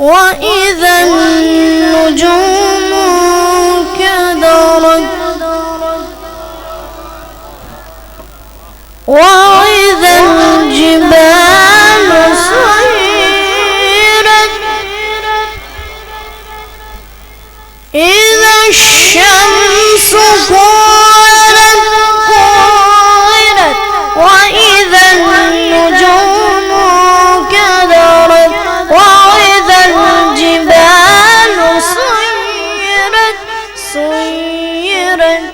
وإذا النجوم كدرت وإذا الجبال سيرت إذا الشمس كورت وإذا النجوم كدرت وإذا الجبال سيرت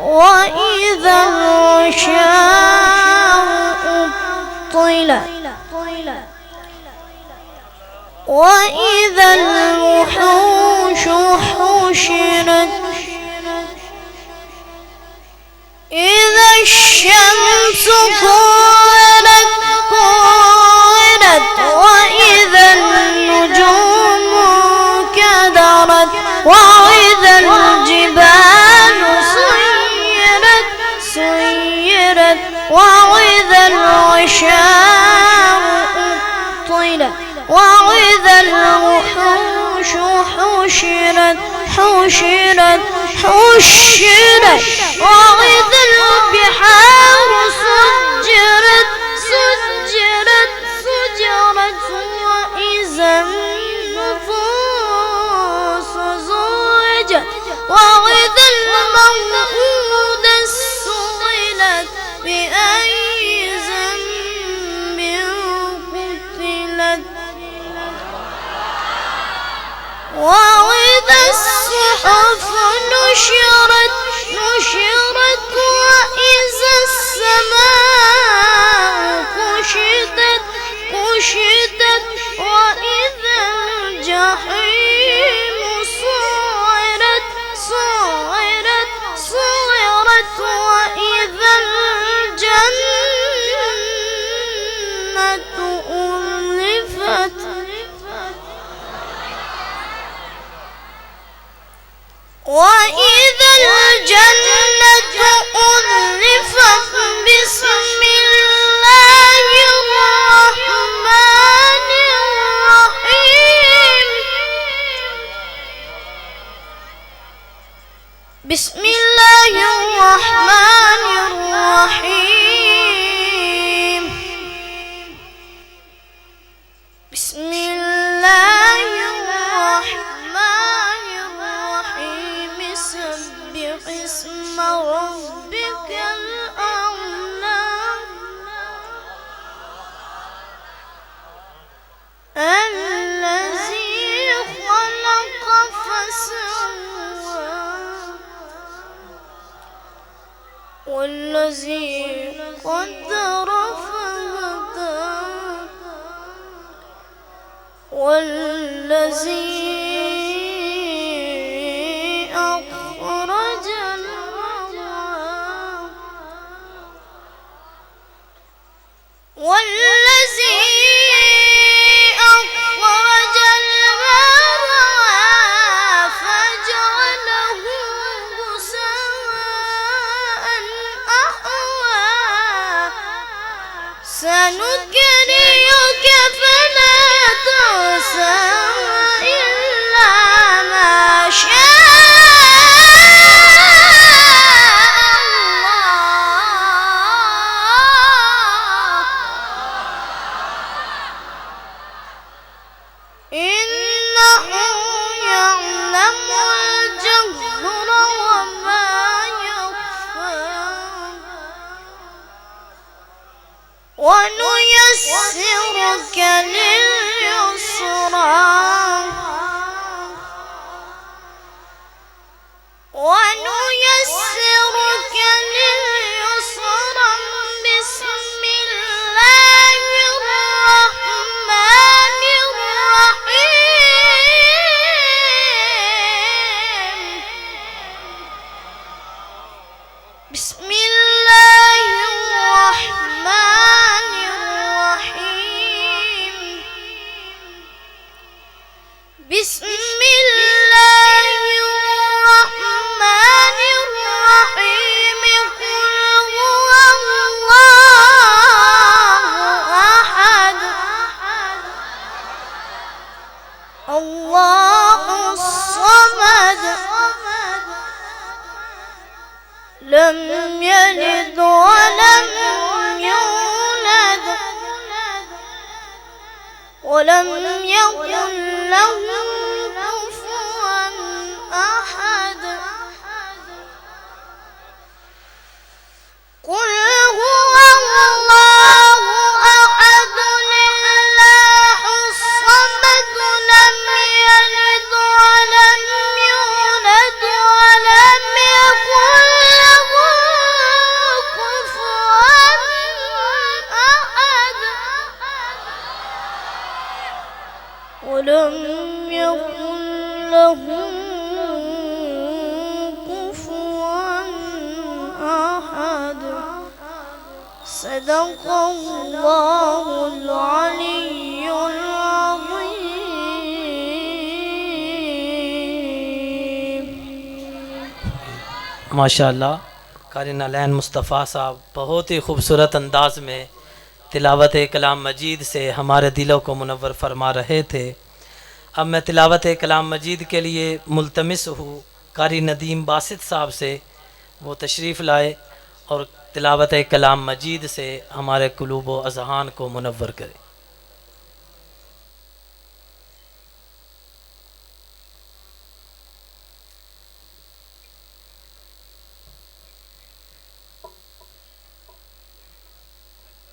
وإذا العشاء طلت وإذا الوحوش حشرت إذا الشمس كورت وإذا النجوم كدرت وإذا الجبال سيرت وإذا العشاء طلت وإذا الوحوش حشرت وإذا البحار سجرت وإذا النفوس زوجت وإذا الموءودة سئلت بأي ذنب قتلت وإذا الصحف نشرت وإذا السماء كشطت وإذا الجحيم صعرت وإذا الجنة أزلفت وإذا الجنة أزلفت بسم الله الرحمن الرحيم بسم الله الرحمن الرحيم بسم الله الرحمن الرحيم سبح اسم ربك الأعلى الذي خلق فسوى والذي قدر فهدى والذي أخرج المرعى والذي أخرج المرعى فجعله غثاء أحوى سنقرئك فلا تنسى إلا ما شاء الله إنه يعلم الجهر وما يخفى ونيسرك لليسرى بسم الله الرحمن الرحيم بسم الله الرحمن الرحيم بسم الله الرحمن الرحيم يلد ولم يولد ولم يكن له كفوا أحد. قل هو الله أحد الله الصمد لم يلد ولم يولد ولم يكن له كفوا أحد. ولم يكن له كفوا أحد. صدق الله العلي العظيم. माशाअल्लाह कारी नालैन मुस्तफ़ा साहब बहुत ही खूबसूरत अंदाज में तिलावत कलाम मजीद से हमारे दिलों को मुनव्वर फरमा रहे थे। अब मैं तिलावत कलाम मजीद के लिए मुल्तमिस हूँ कारी नदीम बासित साहब से वो तशरीफ़ लाए और तिलावत कलाम मजीद से हमारे कुलूब व अज़हान को मुनव्वर करे।